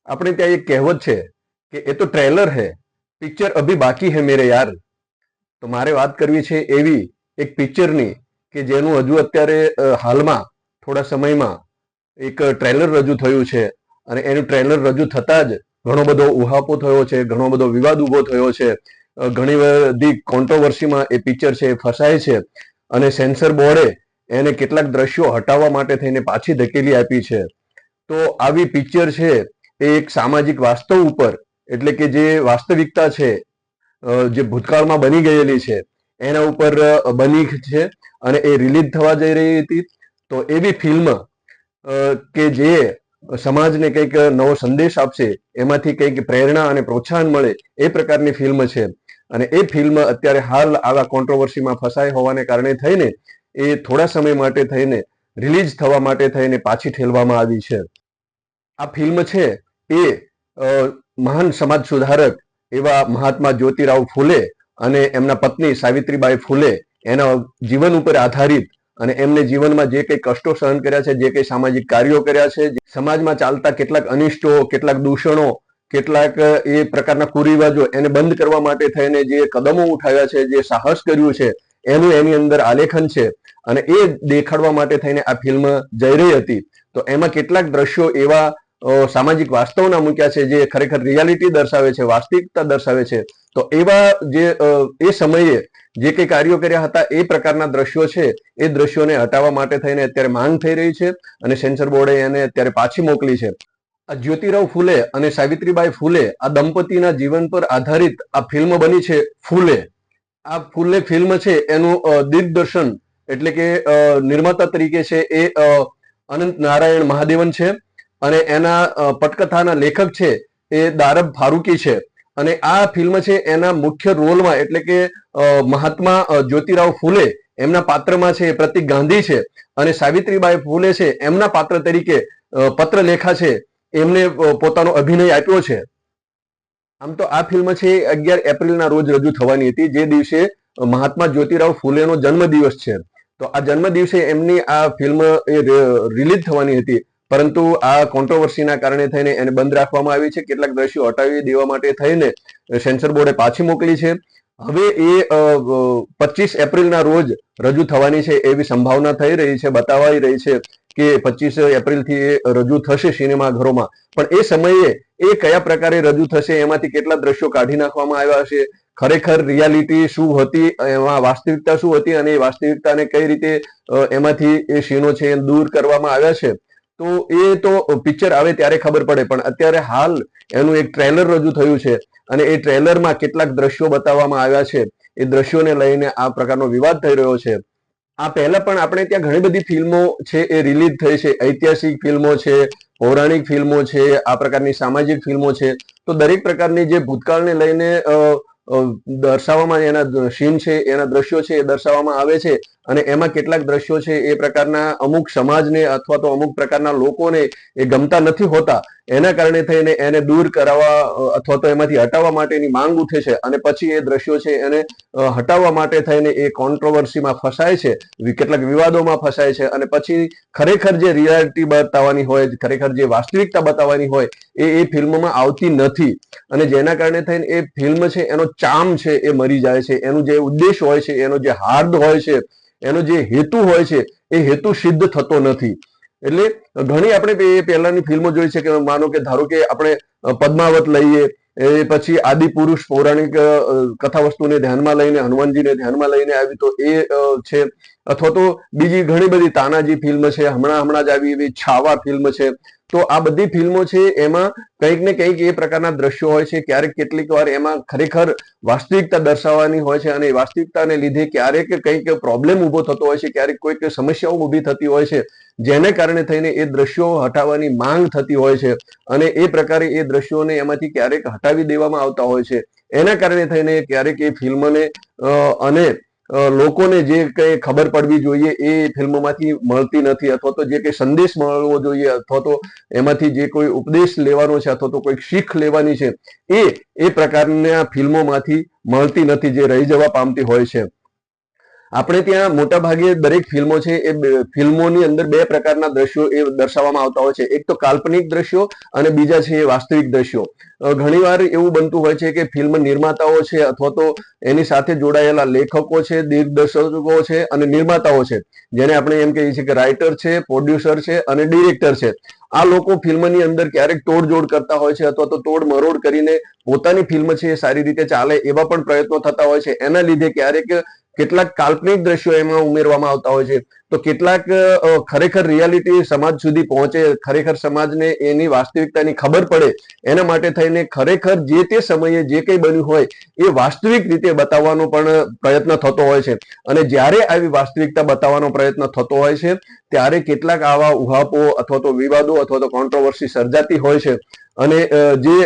આપણે ત્યાં એક કહેવત છે કે એ તો ટ્રેલર હે, પિક્ચર અભી બાકી હે મેરે યાર. તો મારે વાત કરવી છે એવી એક પિક્ચરની કે જેનું હજુ અત્યારે હાલમાં થોડા સમયમાં એક ટ્રેલર રજૂ થયું છે અને એનું ટ્રેલર રજૂ થતા જ ઘણો બધો ઉહાપો થયો છે, ઘણો બધો વિવાદ ઉભો થયો છે, ઘણી બધી કોન્ટ્રોવર્સીમાં એ પિક્ચર છે ફસાય છે અને સેન્સર બોર્ડે એને કેટલાક દ્રશ્યો હટાવવા માટે થઈને પાછી ધકેલી આપી છે. તો આવી પિક્ચર છે એ એક સામાજિક વાસ્તવ ઉપર, એટલે કે જે વાસ્તવિકતા છે જે ભૂતકાળમાં બની ગયેલી છે એના ઉપર બની છે અને એ રિલીઝ થવા જઈ રહી હતી. તો એવી ફિલ્મ કે જે સમાજને કંઈક નવો સંદેશ આપશે, એમાંથી કંઈક પ્રેરણા અને પ્રોત્સાહન મળે એ પ્રકારની ફિલ્મ છે. અને એ ફિલ્મ અત્યારે હાલ આવા કોન્ટ્રોવર્સીમાં ફસાય હોવાને કારણે થઈને એ થોડા સમય માટે થઈને રિલીઝ થવા માટે થઈને પાછી ઠેલવામાં આવી છે. આ ફિલ્મ છે એ મહાન સમાજ સુધારક એવા મહાત્મા જ્યોતિરાવ ફૂલે અને એમના પત્ની સાવિત્રીબાઈ ફૂલે એના જીવન ઉપર આધારિત અને એમને જીવનમાં જે કંઈ કષ્ટો સહન કર્યા છે, જે કંઈ સામાજિક કાર્યો કર્યા છે, સમાજમાં ચાલતા કેટલાક અનિષ્ટો, કેટલાક દૂષણો, કેટલાક એ પ્રકારના કુરિવાજો એને બંધ કરવા માટે થઈને જે કદમો ઉઠાવ્યા છે, જે સાહસ કર્યું છે, એનું એની અંદર આલેખન છે અને એ દેખાડવા માટે થઈને આ ફિલ્મ જઈ રહી હતી. તો એમાં કેટલાક દ્રશ્યો એવા સામાજિક વાસ્તવના મૂક્યા છે જે ખરેખર રિયાલિટી દર્શાવે છે, વાસ્તવિકતા દર્શાવે છે. તો એવા જે એ સમયે જે કંઈ કાર્યો કર્યા હતા એ પ્રકારના દ્રશ્યો છે, એ દ્રશ્યોને હટાવવા માટે થઈને અત્યારે માંગ થઈ રહી છે અને સેન્સર બોર્ડે એને અત્યારે પાછી મોકલી છે. આ જ્યોતિરાવ ફૂલે અને સાવિત્રીબાઈ ફૂલે આ દંપતીના જીવન પર આધારિત આ ફિલ્મ બની છે ફૂલે. આ ફૂલે ફિલ્મ છે એનું દિગ્દર્શન એટલે કે નિર્માતા તરીકે છે એ અનંત નારાયણ મહાદેવન છે અને એના પટકથાના લેખક છે એ દારબ ફારૂકી છે. અને આ ફિલ્મ છે એના મુખ્ય રોલમાં એટલે કે મહાત્મા જ્યોતિરાવ ફૂલે એમના પાત્રમાં છે પ્રતિક ગાંધી છે અને સાવિત્રીબાઈ ફૂલે છે એમના પાત્ર તરીકે પત્રલેખા છે, એમને પોતાનો અભિનય આપ્યો છે. આમ તો આ ફિલ્મ છે 11 એપ્રિલના રોજ રજૂ થવાની હતી, જે દિવસે મહાત્મા જ્યોતિરાવ ફૂલેનો જન્મદિવસ છે. તો આ જન્મદિવસે એમની આ ફિલ્મ રિલીઝ થવાની હતી, પરંતુ આ કોન્ટ્રોવર્સીના કારણે થઈને એને બંધ રાખવામાં આવી છે. કેટલાક દ્રશ્યો હટાવી દેવા માટે થઈને સેન્સર બોર્ડે પાછી મોકલી છે. હવે એ 25 એપ્રિલના રોજ રજૂ થવાની છે એવી સંભાવના થઈ રહી છે, બતાવાઈ રહી છે કે 25 એપ્રિલથી એ રજૂ થશે સિનેમાઘરોમાં. પણ એ સમયે એ કયા પ્રકારે રજૂ થશે, એમાંથી કેટલા દ્રશ્યો કાઢી નાખવામાં આવ્યા હશે, ખરેખર રિયાલિટી શું હતી, એમાં વાસ્તવિકતા શું હતી અને એ વાસ્તવિકતાને કઈ રીતે એમાંથી એ સીનો છે દૂર કરવામાં આવ્યા છે, તો એ તો પિક્ચર આવે ત્યારે ખબર પડે. પણ અત્યારે હાલ એનું એક ટ્રેલર રજૂ થયું છે અને એ ટ્રેલરમાં કેટલાક દ્રશ્યો બતાવવામાં આવ્યા છે. એ દ્રશ્યોને લઈને આ પ્રકારનો વિવાદ થઈ રહ્યો છે. આ પહેલા પણ આપણે ત્યાં ઘણી બધી ફિલ્મો છે એ રિલીઝ થઈ છે, ઐતિહાસિક ફિલ્મો છે, પૌરાણિક ફિલ્મો છે, આ પ્રકારની સામાજિક ફિલ્મો છે. તો દરેક પ્રકારની જે ભૂતકાળને લઈને દર્શાવવામાં એના સીન છે, એના દ્રશ્યો છે એ દર્શાવવામાં આવે છે અને એમાં કેટલાક દ્રશ્યો છે એ પ્રકારના અમુક સમાજને અથવા તો અમુક પ્રકારના લોકોને એ ગમતા નથી હોતા, એના કારણે થઈને એને દૂર કરાવવા અથવા તો એમાંથી હટાવવા માટેની માંગ ઉઠે છે અને પછી એ દ્રશ્યો છે એને હટાવવા માટે થઈને એ કોન્ટ્રોવર્સીમાં ફસાય છે, કેટલાક વિવાદોમાં ફસાય છે અને પછી ખરેખર જે રિયાલિટી બતાવવાની હોય, ખરેખર જે વાસ્તવિકતા બતાવવાની હોય એ ફિલ્મમાં આવતી નથી. અને જેના કારણે થઈને એ ફિલ્મ છે એનો ચામ છે એ મરી જાય છે, એનું જે ઉદ્દેશ હોય છે, એનો જે હાર્દ હોય છે, એનો જે હેતુ હોય છે એ હેતુ સિદ્ધ થતો નથી. એટલે ઘણી આપણે પહેલાની ફિલ્મો જોઈ છે કે માનો કે ધારો કે આપણે પદ્માવત લઈએ, એ પછી આદિ પુરુષ પૌરાણિક કથા વસ્તુને ધ્યાનમાં લઈને, હનુમાનજીને ધ્યાનમાં લઈને આવી તો એ છે, અથવા તો બીજી ઘણી બધી તાનાજી ફિલ્મ છે, હમણાં જ આવી એવી છાવા ફિલ્મ છે. તો આ બધી ફિલ્મો છે એમાં કંઈક ને કંઈક એ પ્રકારના દ્રશ્યો હોય છે, ક્યારેક કેટલીક વાર એમાં ખરેખર વાસ્તવિકતા દર્શાવવાની હોય છે અને એ વાસ્તવિકતાને લીધે ક્યારેક કંઈક પ્રોબ્લેમ ઉભો થતો હોય છે, ક્યારેક કોઈક સમસ્યાઓ ઊભી થતી હોય છે, જેને કારણે થઈને એ દ્રશ્યો હટાવવાની માંગ થતી હોય છે અને એ પ્રકારે એ દ્રશ્યોને એમાંથી ક્યારેક હટાવી દેવામાં આવતા હોય છે. એના કારણે થઈને ક્યારેક એ ફિલ્મને અને લોકોને જે કંઈ ખબર પડવી જોઈએ એ ફિલ્મોમાંથી મળતી નથી, અથવા તો જે કંઈ સંદેશ મળવો જોઈએ, અથવા તો એમાંથી જે કોઈ ઉપદેશ લેવાનો છે અથવા તો કોઈક શીખ લેવાની છે એ પ્રકારના ફિલ્મોમાંથી મળતી નથી, જે રહી જવા પામતી હોય છે. આપણે ત્યાં મોટા ભાગે દરેક ફિલ્મો છે એ ફિલ્મોની અંદર બે પ્રકારના દ્રશ્યો એ દર્શાવવામાં આવતા હોય છે. એક તો કાલ્પનિક દ્રશ્યો અને બીજા છે એ વાસ્તવિક દ્રશ્યો. ઘણીવાર એવું બનતું હોય છે કે ફિલ્મ નિર્માતાઓ છે અથવા તો એની સાથે જોડાયેલા લેખકો છે, દિગ્દર્શકો છે અને નિર્માતાઓ છે, જેને આપણે એમ કહીએ છીએ કે રાઇટર છે, પ્રોડ્યુસર છે અને ડિરેક્ટર છે, આ લોકો ફિલ્મની અંદર ક્યારેક તોડજોડ કરતા હોય છે અથવા તો તોડ મરોડ કરીને પોતાની ફિલ્મ છે એ સારી રીતે ચાલે એવા પણ પ્રયત્નો થતા હોય છે. એના લીધે ક્યારેક કેટલાક કાલ્પનિક દ્રશ્યો એમાં ઉમેરવામાં આવતા હોય છે, તો કેટલાક ખરેખર રિયાલિટી સમાજ સુધી પહોંચે, ખરેખર સમાજને એની વાસ્તવિકતાની ખબર પડે એના માટે થઈને ખરેખર જે તે સમયે જે કંઈ બન્યું હોય એ વાસ્તવિક રીતે બતાવવાનો પણ પ્રયત્ન થતો હોય છે. અને જ્યારે આવી વાસ્તવિકતા બતાવવાનો પ્રયત્ન થતો હોય છે ત્યારે કેટલાક આવા ઉહાપો અથવા તો વિવાદો અથવા તો કોન્ટ્રોવર્સી સર્જાતી હોય છે અને જે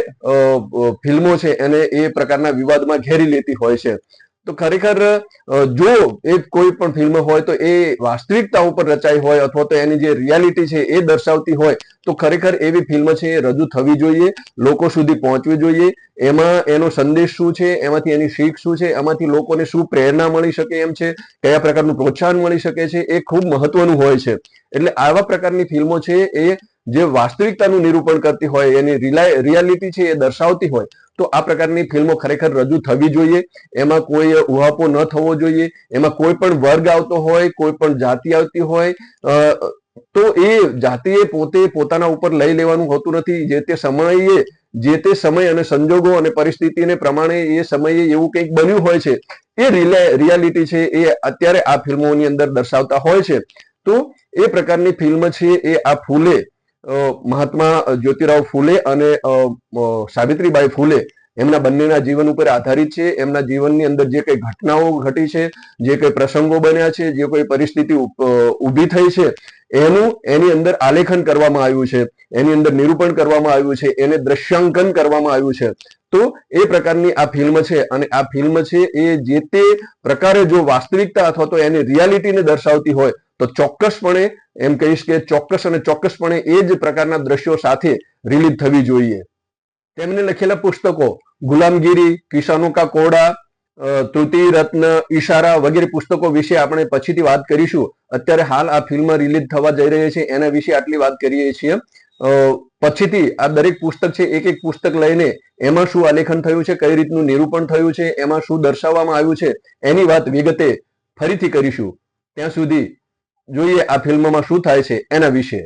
ફિલ્મો છે એને એ પ્રકારના વિવાદમાં ઘેરી લેતી હોય છે. તો ખરેખર જો એ કોઈ પણ ફિલ્મ હોય તો એ વાસ્તવિકતા ઉપર રચાઈ હોય અથવા તો એની જે રિયાલિટી છે એ દર્શાવતી હોય તો ખરેખર એવી ફિલ્મ છે એ રજૂ થવી જોઈએ, લોકો સુધી પહોંચવી જોઈએ. એમાં એનો સંદેશ શું છે, એમાંથી એની શીખ શું છે, એમાંથી લોકોને શું પ્રેરણા મળી શકે એમ છે, કયા પ્રકારનું પ્રોત્સાહન મળી શકે છે, એ ખૂબ મહત્વનું હોય છે. એટલે આવા પ્રકારની ફિલ્મો છે એ જે વાસ્તવિકતાનું નિરૂપણ કરતી હોય, એની રિયાલિટી છે એ દર્શાવતી હોય તો આ પ્રકારની ફિલ્મો ખરેખર રજૂ થવી જોઈએ. એમાં કોઈ ઉહાપો ન થવો જોઈએ, એમાં કોઈ પણ વર્ગ આવતો હોય, કોઈ પણ જાતિ આવતી હોય તો એ જાતિએ પોતે પોતાના ઉપર લઈ લેવાનું હોતું નથી. જે તે સમયે જે તે સમય અને સંજોગો અને પરિસ્થિતિને પ્રમાણે એ સમયે એવું કંઈક બન્યું હોય છે એ રિયાલિટી છે એ અત્યારે આ ફિલ્મોની અંદર દર્શાવતા હોય છે. તો એ પ્રકારની ફિલ્મ છે એ આ ફૂલે, મહાત્મા જ્યોતિરાવ ફૂલે અને સાવિત્રીબાઈ ફૂલે એમના બંનેના જીવન ઉપર આધારિત છે. એમના જીવનની અંદર જે કઈ ઘટનાઓ ઘટી છે, જે કઈ પ્રસંગો બન્યા છે, જે કોઈ પરિસ્થિતિ ઊભી થઈ છે એની અંદર આલેખન કરવામાં આવ્યું છે, એની અંદર નિરૂપણ કરવામાં આવ્યું છે, એને દ્રશ્યાંકન કરવામાં આવ્યું છે. તો એ પ્રકારની આ ફિલ્મ છે અને આ ફિલ્મ છે એ જે તે પ્રકારે જો વાસ્તવિકતા અથવા તો એની રિયાલિટીને દર્શાવતી હોય તો ચોક્કસપણે એમ કહીશ કે ચોક્કસ અને ચોક્કસપણે એ જ પ્રકારના દ્રશ્યો સાથે રિલીઝ થવી જોઈએ. તેમને લખેલા પુસ્તકો ગુલામગીરી, કિસાનો કા કોડા, તૃતીય રત્ન, ઈશારા વગેરે પુસ્તકો વિશે આપણે પછીથી વાત કરીશું. અત્યારે હાલ આ ફિલ્મ રિલીઝ થવા જઈ રહી છે એના વિશે આટલી વાત કરીએ છીએ. પછીથી આ દરેક પુસ્તક છે એક એક પુસ્તક લઈને એમાં શું આલેખન થયું છે, કઈ રીતનું નિરૂપણ થયું છે, એમાં શું દર્શાવવામાં આવ્યું છે એની વાત વિગતે ફરીથી કરીશું. ત્યાં સુધી જોઈએ આ ફિલ્મમાં શું થાય છે એના વિશે.